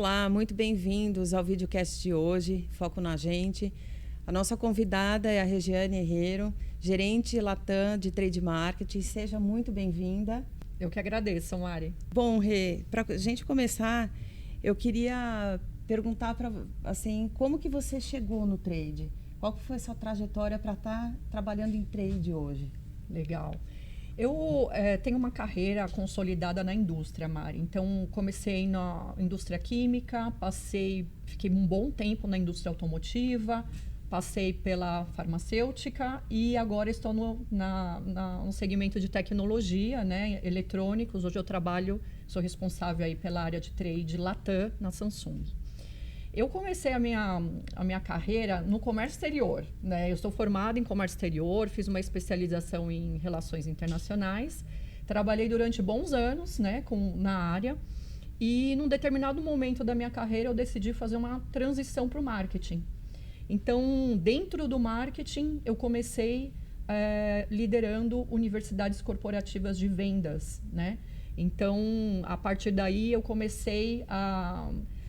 Olá, muito bem-vindos ao videocast de hoje, Foco na Gente. A nossa convidada é a Regiane Herrero, gerente Latam de Trade Marketing. Seja muito bem-vinda. Eu que agradeço, Mari. Bom, Rê, para a gente começar, eu queria perguntar assim, como que você chegou no trade? Qual que foi a sua trajetória para estar trabalhando em trade hoje? Legal. Eu tenho uma carreira consolidada na indústria, Mari. Então, comecei na indústria química, fiquei um bom tempo na indústria automotiva, passei pela farmacêutica e agora estou no segmento de tecnologia, né, eletrônicos. Hoje eu sou responsável aí pela área de trade Latam na Samsung. Eu comecei a minha carreira no comércio exterior, né? Eu sou formada em comércio exterior, fiz uma especialização em relações internacionais, trabalhei durante bons anos, né, na área, e num determinado momento da minha carreira eu decidi fazer uma transição para o marketing. Então, dentro do marketing, eu comecei liderando universidades corporativas de vendas, né? Então, a partir daí eu comecei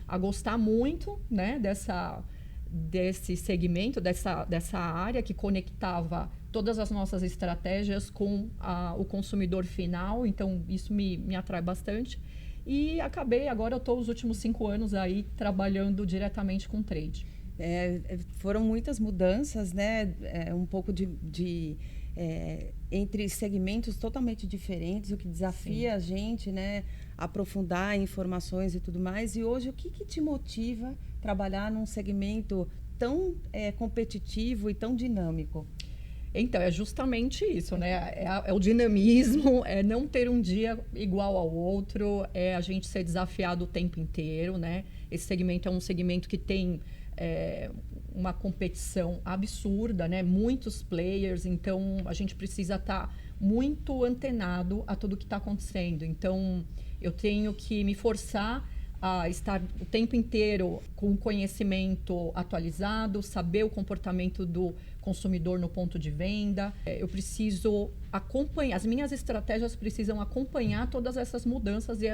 a gostar muito, né, desse segmento, dessa área que conectava todas as nossas estratégias com o consumidor final. Então, isso me atrai bastante. E agora eu estou os últimos 5 anos aí trabalhando diretamente com trade. Foram muitas mudanças, né? Um pouco entre segmentos totalmente diferentes, o que desafia a gente, né, aprofundar informações e tudo mais. E hoje, o que te motiva a trabalhar num segmento tão competitivo e tão dinâmico? Então, é justamente isso, né? É o dinamismo, é não ter um dia igual ao outro, é a gente ser desafiado o tempo inteiro, né? Esse segmento é um segmento que tem uma competição absurda, né? Muitos players, então a gente precisa estar muito antenado a tudo que está acontecendo. Então, eu tenho que me forçar a estar o tempo inteiro com o conhecimento atualizado, saber o comportamento do consumidor no ponto de venda. Eu preciso acompanhar, as minhas estratégias precisam acompanhar todas essas mudanças e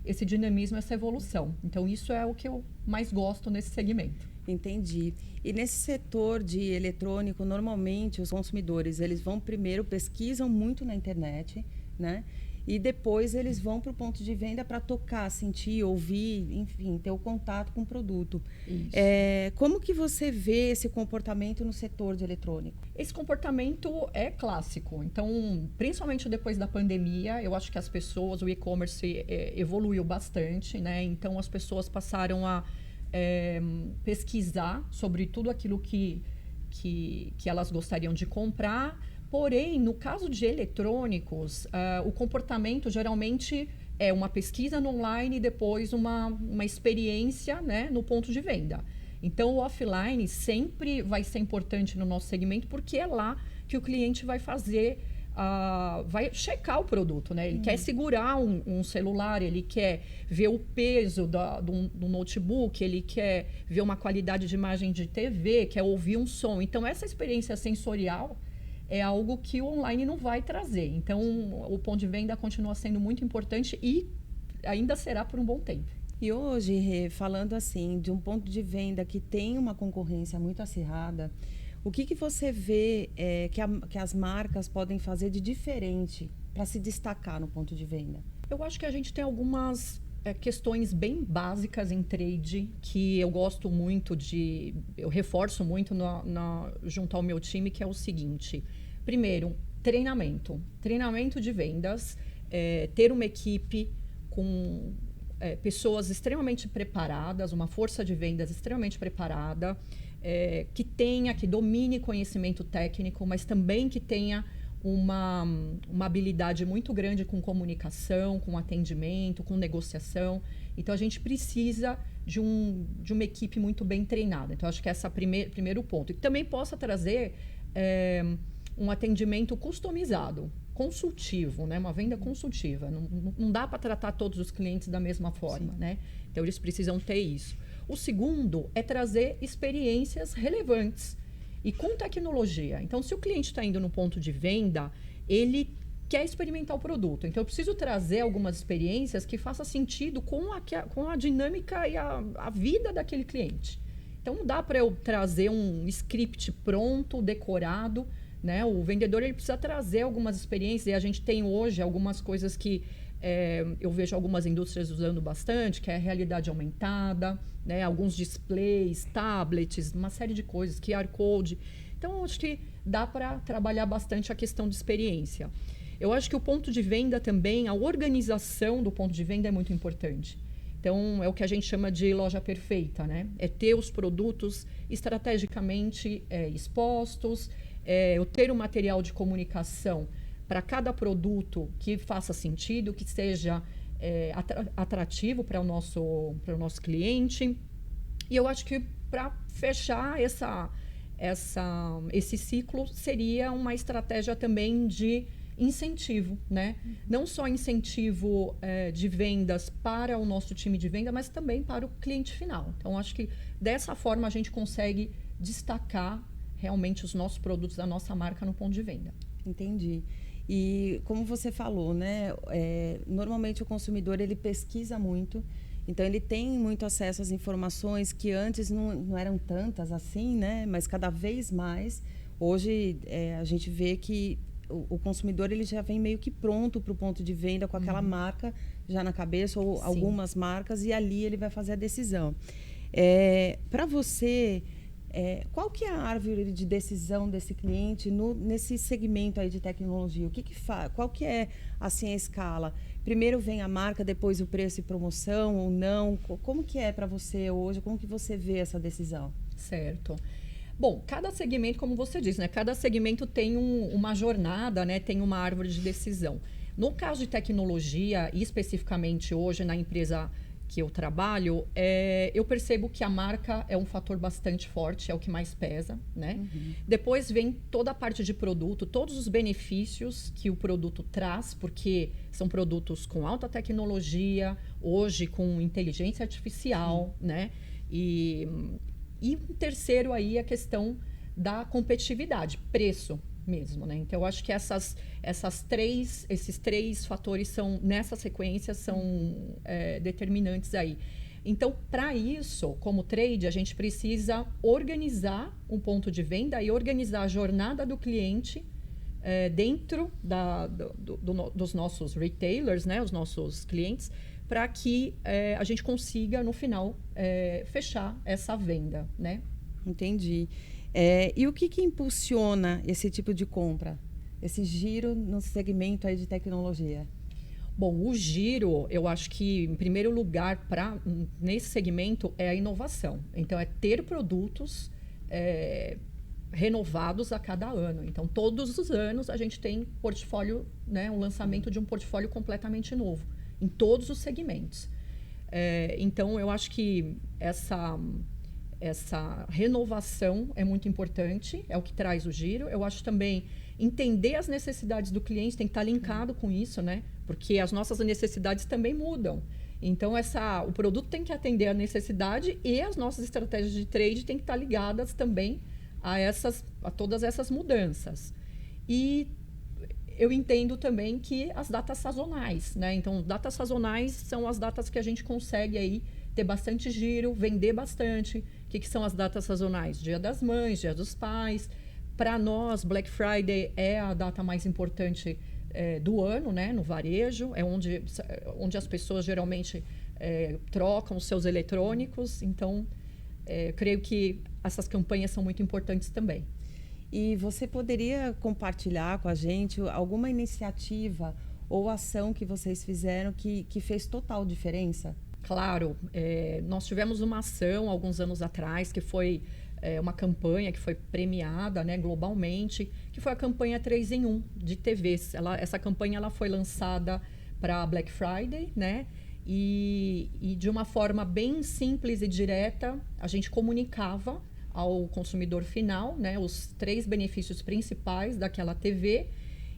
esse dinamismo, essa evolução. Então, isso é o que eu mais gosto nesse segmento. Entendi. E nesse setor de eletrônico, normalmente os consumidores, eles vão primeiro, pesquisam muito na internet, né? E depois eles vão para o ponto de venda para tocar, sentir, ouvir, enfim, ter o contato com o produto. Como que você vê esse comportamento no setor de eletrônico? Esse comportamento é clássico. Então, principalmente depois da pandemia, eu acho que as pessoas, o e-commerce evoluiu bastante, né? Então, as pessoas passaram a pesquisar sobre tudo aquilo que elas gostariam de comprar. Porém, no caso de eletrônicos, o comportamento geralmente é uma pesquisa no online e depois uma experiência, né, no ponto de venda. Então, o offline sempre vai ser importante no nosso segmento, porque é lá que o cliente vai fazer, vai checar o produto, né? Ele quer segurar um celular, ele quer ver o peso do notebook, ele quer ver uma qualidade de imagem de TV, quer ouvir um som. Então, essa experiência sensorial é algo que o online não vai trazer. Então, o ponto de venda continua sendo muito importante e ainda será por um bom tempo. E hoje, Rê, falando assim, de um ponto de venda que tem uma concorrência muito acirrada, o que você vê que as marcas podem fazer de diferente para se destacar no ponto de venda? Eu acho que a gente tem algumas questões bem básicas em trade que eu gosto muito eu reforço muito junto ao meu time, que é o seguinte. Primeiro, treinamento de vendas, ter uma equipe com pessoas extremamente preparadas, uma força de vendas extremamente preparada, que domine conhecimento técnico, mas também que tenha uma habilidade muito grande com comunicação, com atendimento, com negociação. Então, a gente precisa de uma equipe muito bem treinada. Então, acho que esse é o primeiro ponto. E também possa trazer um atendimento customizado, consultivo, né? Uma venda consultiva. Não dá para tratar todos os clientes da mesma forma, né? Então, eles precisam ter isso. O segundo é trazer experiências relevantes e com tecnologia. Então, se o cliente está indo no ponto de venda, ele quer experimentar o produto. Então, eu preciso trazer algumas experiências que façam sentido com a dinâmica e a vida daquele cliente. Então, não dá para eu trazer um script pronto, decorado, né? O vendedor ele precisa trazer algumas experiências, e a gente tem hoje algumas coisas que eu vejo algumas indústrias usando bastante, que é a realidade aumentada, né? Alguns displays, tablets, uma série de coisas, QR Code. Então, acho que dá para trabalhar bastante a questão de experiência. Eu acho que o ponto de venda também, a organização do ponto de venda é muito importante. Então, é o que a gente chama de loja perfeita, né? É ter os produtos estrategicamente expostos, eu ter um material de comunicação para cada produto que faça sentido, que seja atrativo para o nosso cliente. E eu acho que para fechar esse ciclo seria uma estratégia também de incentivo, né? Não só incentivo de vendas para o nosso time de venda, mas também para o cliente final. Então, acho que dessa forma a gente consegue destacar realmente os nossos produtos da nossa marca no ponto de venda. Entendi. E como você falou, né? Normalmente o consumidor ele pesquisa muito, então ele tem muito acesso às informações que antes não eram tantas assim, né? Mas cada vez mais. Hoje a gente vê que o consumidor ele já vem meio que pronto para o ponto de venda com aquela marca já na cabeça ou Sim. algumas marcas, e ali ele vai fazer a decisão. Para você, qual que é a árvore de decisão desse cliente nesse segmento aí de tecnologia? Qual que é assim a escala? Primeiro vem a marca, depois o preço e promoção ou não? Como que é para você hoje? Como que você vê essa decisão? Certo. Bom, cada segmento, como você disse, né? Cada segmento tem uma jornada, né? Tem uma árvore de decisão. No caso de tecnologia, e especificamente hoje na empresa que eu trabalho, eu percebo que a marca é um fator bastante forte, é o que mais pesa, né? Uhum. Depois vem toda a parte de produto, todos os benefícios que o produto traz, porque são produtos com alta tecnologia, hoje com inteligência artificial, Sim. né? E um terceiro aí a questão da competitividade, preço mesmo, né? Então, eu acho que esses três fatores são, nessa sequência, são determinantes aí. Então, para isso, como trade, a gente precisa organizar um ponto de venda e organizar a jornada do cliente dentro dos nossos retailers, né? Os nossos clientes, para que a gente consiga, no final, fechar essa venda, né? Entendi. E o que impulsiona esse tipo de compra? Esse giro no segmento aí de tecnologia? Bom, o giro, eu acho que, em primeiro lugar, nesse segmento, é a inovação. Então, é ter produtos renovados a cada ano. Então, todos os anos, a gente tem portfólio, né, um lançamento de um portfólio completamente novo, em todos os segmentos. Então, eu acho que essa renovação é muito importante, é o que traz o giro. Eu acho também entender as necessidades do cliente tem que estar linkado com isso, né? Porque as nossas necessidades também mudam. Então, o produto tem que atender a necessidade e as nossas estratégias de trade têm que estar ligadas também a todas essas mudanças. E eu entendo também que as datas sazonais, né? Então, datas sazonais são as datas que a gente consegue aí ter bastante giro, vender bastante. O que são as datas sazonais? Dia das Mães, Dia dos Pais. Para nós, Black Friday é a data mais importante do ano, né? No varejo. É onde as pessoas geralmente trocam os seus eletrônicos. Então, creio que essas campanhas são muito importantes também. E você poderia compartilhar com a gente alguma iniciativa ou ação que vocês fizeram que fez total diferença? Claro, nós tivemos uma ação alguns anos atrás que foi uma campanha que foi premiada, né, globalmente, que foi a campanha 3 em 1 de TVs. Essa campanha ela foi lançada para Black Friday, né? E de uma forma bem simples e direta, a gente comunicava ao consumidor final, né, os 3 benefícios principais daquela TV.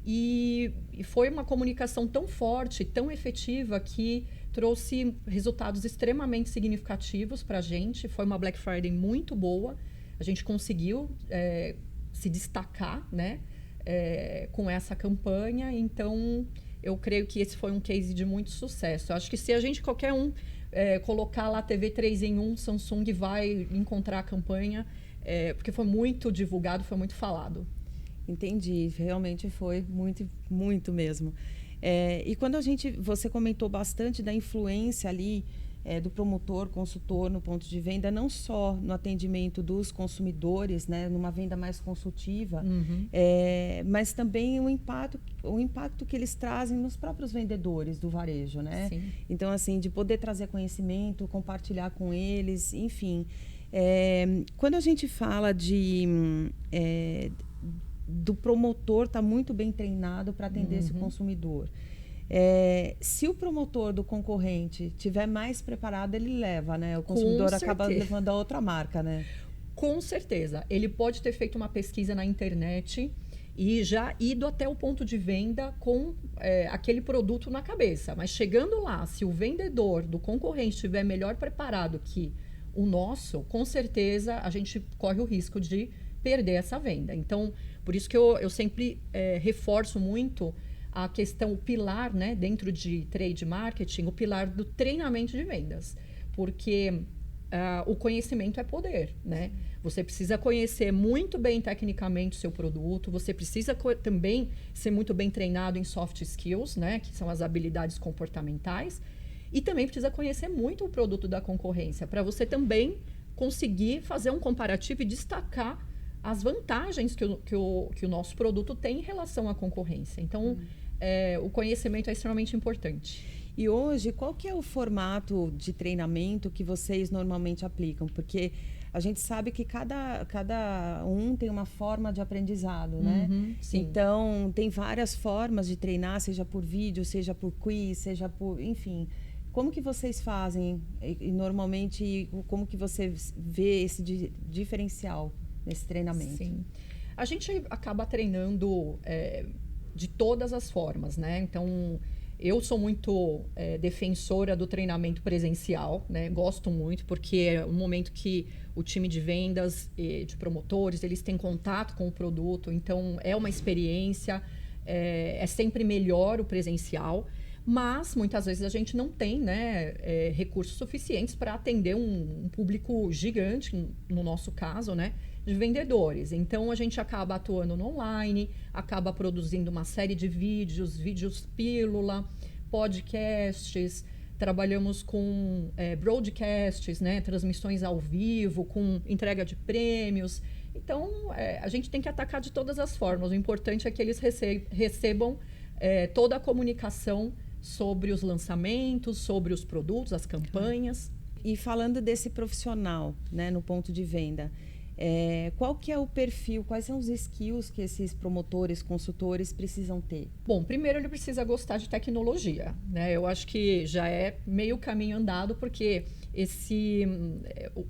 E foi uma comunicação tão forte, tão efetiva, que trouxe resultados extremamente significativos para a gente. Foi uma Black Friday muito boa. A gente conseguiu se destacar, né, com essa campanha. Então, eu creio que esse foi um case de muito sucesso. Eu acho que se a gente, qualquer um, colocar lá TV 3 em 1, Samsung vai encontrar a campanha, porque foi muito divulgado, foi muito falado. Entendi, realmente foi muito, muito mesmo. E quando você comentou bastante da influência ali do promotor, consultor no ponto de venda, não só no atendimento dos consumidores, né, numa venda mais consultiva, mas também o impacto que eles trazem nos próprios vendedores do varejo, né? Sim. Então, assim, de poder trazer conhecimento, compartilhar com eles, enfim. Quando a gente fala do promotor estar muito bem treinado para atender esse consumidor. Se o promotor do concorrente tiver mais preparado, ele leva, né? O consumidor acaba levando a outra marca, né? Com certeza. Ele pode ter feito uma pesquisa na internet e já ido até o ponto de venda com aquele produto na cabeça. Mas chegando lá, se o vendedor do concorrente estiver melhor preparado que o nosso, com certeza a gente corre o risco de perder essa venda. Então, por isso que eu sempre reforço muito a questão, o pilar, né, dentro de trade marketing, o pilar do treinamento de vendas. Porque o conhecimento é poder, né? Você precisa conhecer muito bem tecnicamente o seu produto, você precisa também ser muito bem treinado em soft skills, né, que são as habilidades comportamentais, e também precisa conhecer muito o produto da concorrência, para você também conseguir fazer um comparativo e destacar as vantagens que o nosso produto tem em relação à concorrência. Então, o conhecimento é extremamente importante. E hoje, qual que é o formato de treinamento que vocês normalmente aplicam? Porque a gente sabe que cada um tem uma forma de aprendizado, né? Sim. Então, tem várias formas de treinar, seja por vídeo, seja por quiz, seja por... Enfim, como que vocês fazem? E normalmente, como que você vê esse diferencial nesse treinamento? Sim. A gente acaba treinando de todas as formas, né? Então, eu sou muito defensora do treinamento presencial, né? Gosto muito, porque é um momento que o time de vendas, de promotores, eles têm contato com o produto, então é uma experiência, é sempre melhor o presencial, mas muitas vezes a gente não tem, né, recursos suficientes para atender um público gigante, no nosso caso, né, de vendedores. Então, a gente acaba atuando no online, acaba produzindo uma série de vídeos pílula, podcasts, trabalhamos com broadcasts, né, transmissões ao vivo, com entrega de prêmios. Então, a gente tem que atacar de todas as formas. O importante é que eles recebam toda a comunicação sobre os lançamentos, sobre os produtos, as campanhas. E falando desse profissional, né, no ponto de venda, qual que é o perfil, quais são os skills que esses promotores, consultores precisam ter? Bom, primeiro ele precisa gostar de tecnologia, né? Eu acho que já é meio caminho andado, porque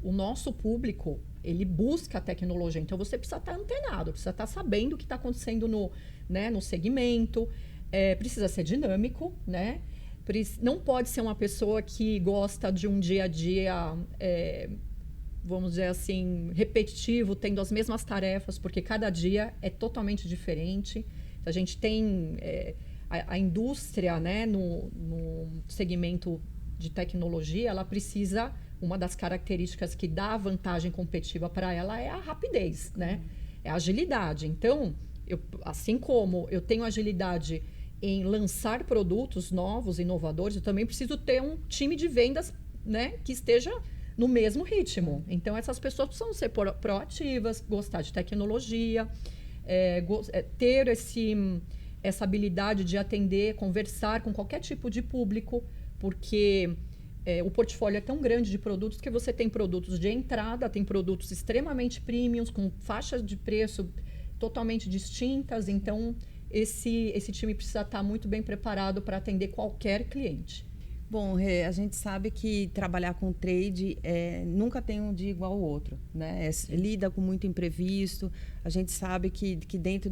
o nosso público, ele busca a tecnologia, então você precisa estar antenado, precisa estar sabendo o que está acontecendo no segmento, precisa ser dinâmico, né? Não pode ser uma pessoa que gosta de um dia a dia, vamos dizer assim, repetitivo, tendo as mesmas tarefas, porque cada dia é totalmente diferente. A gente tem a indústria, né, no segmento de tecnologia, ela precisa, uma das características que dá vantagem competitiva para ela é a rapidez, né? É a agilidade. Então, assim como eu tenho agilidade em lançar produtos novos, inovadores, eu também preciso ter um time de vendas, né, que esteja no mesmo ritmo. Então, essas pessoas precisam ser proativas, gostar de tecnologia, ter essa habilidade de atender, conversar com qualquer tipo de público, porque o portfólio é tão grande de produtos que você tem produtos de entrada, tem produtos extremamente premiums, com faixas de preço totalmente distintas. Então, esse time precisa estar muito bem preparado para atender qualquer cliente. Bom, Rê, a gente sabe que trabalhar com trade nunca tem um dia igual ao outro, né? Lida com muito imprevisto. A gente sabe que dentro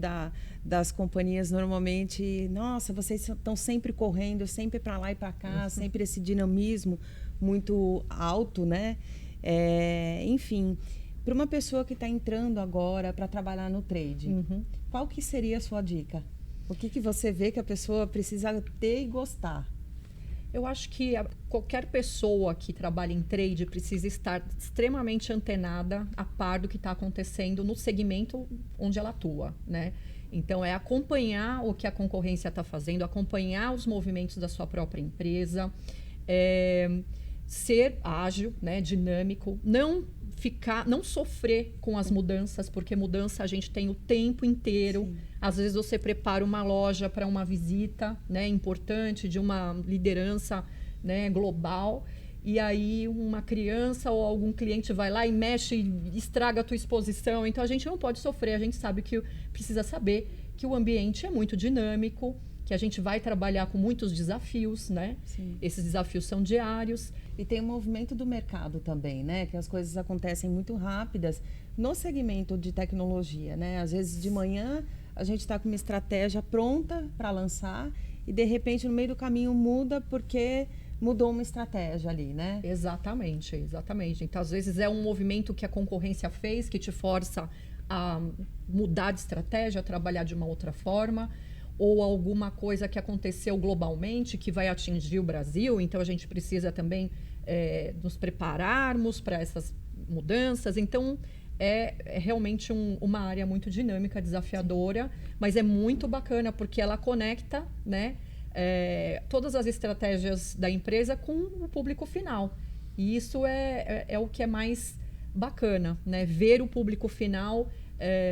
das companhias, normalmente, nossa, vocês estão sempre correndo, sempre para lá e para cá, sempre esse dinamismo muito alto, né? Enfim, Para uma pessoa que está entrando agora para trabalhar no trade, qual que seria a sua dica? O que você vê que a pessoa precisa ter e gostar? Eu acho que qualquer pessoa que trabalha em trade precisa estar extremamente antenada a par do que está acontecendo no segmento onde ela atua, né? Então, é acompanhar o que a concorrência está fazendo, acompanhar os movimentos da sua própria empresa, ser ágil, né, dinâmico, não sofrer com as mudanças, porque mudança a gente tem o tempo inteiro. Sim. Às vezes você prepara uma loja para uma visita, né, importante de uma liderança, né, global, e aí uma criança ou algum cliente vai lá e mexe e estraga a tua exposição. Então a gente não pode sofrer, a gente sabe que precisa saber que o ambiente é muito dinâmico, que a gente vai trabalhar com muitos desafios, né? Sim. Esses desafios são diários. E tem o movimento do mercado também, né? Que as coisas acontecem muito rápidas no segmento de tecnologia, né? Às vezes de manhã a gente está com uma estratégia pronta para lançar e de repente no meio do caminho muda porque mudou uma estratégia ali, né? Exatamente, exatamente. Então às vezes é um movimento que a concorrência fez que te força a mudar de estratégia, a trabalhar de uma outra forma, ou alguma coisa que aconteceu globalmente que vai atingir o Brasil. Então a gente precisa também nos prepararmos para essas mudanças. Então é realmente uma área muito dinâmica, desafiadora, mas é muito bacana porque ela conecta, né, todas as estratégias da empresa com o público final. E isso é o que é mais bacana, né? Ver o público final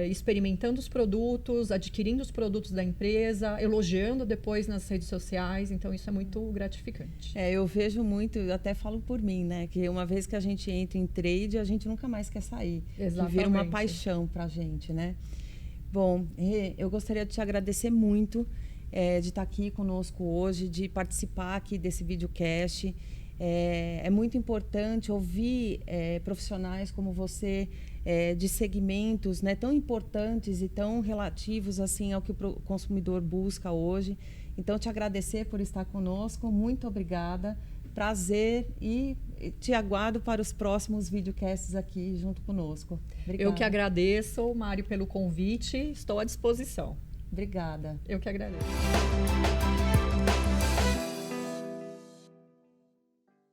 experimentando os produtos, adquirindo os produtos da empresa, elogiando depois nas redes sociais. Então, isso é muito gratificante. Eu vejo muito, eu até falo por mim, né? Que uma vez que a gente entra em trade, a gente nunca mais quer sair. Exatamente. Que vira uma paixão pra gente, né? Bom, Rê, eu gostaria de te agradecer muito de estar aqui conosco hoje, de participar aqui desse videocast. É muito importante ouvir profissionais como você, de segmentos, né, tão importantes e tão relativos assim ao que o consumidor busca hoje. Então, te agradecer por estar conosco. Muito obrigada. Prazer e te aguardo para os próximos videocasts aqui junto conosco. Obrigada. Eu que agradeço, Mário, pelo convite. Estou à disposição. Obrigada. Eu que agradeço.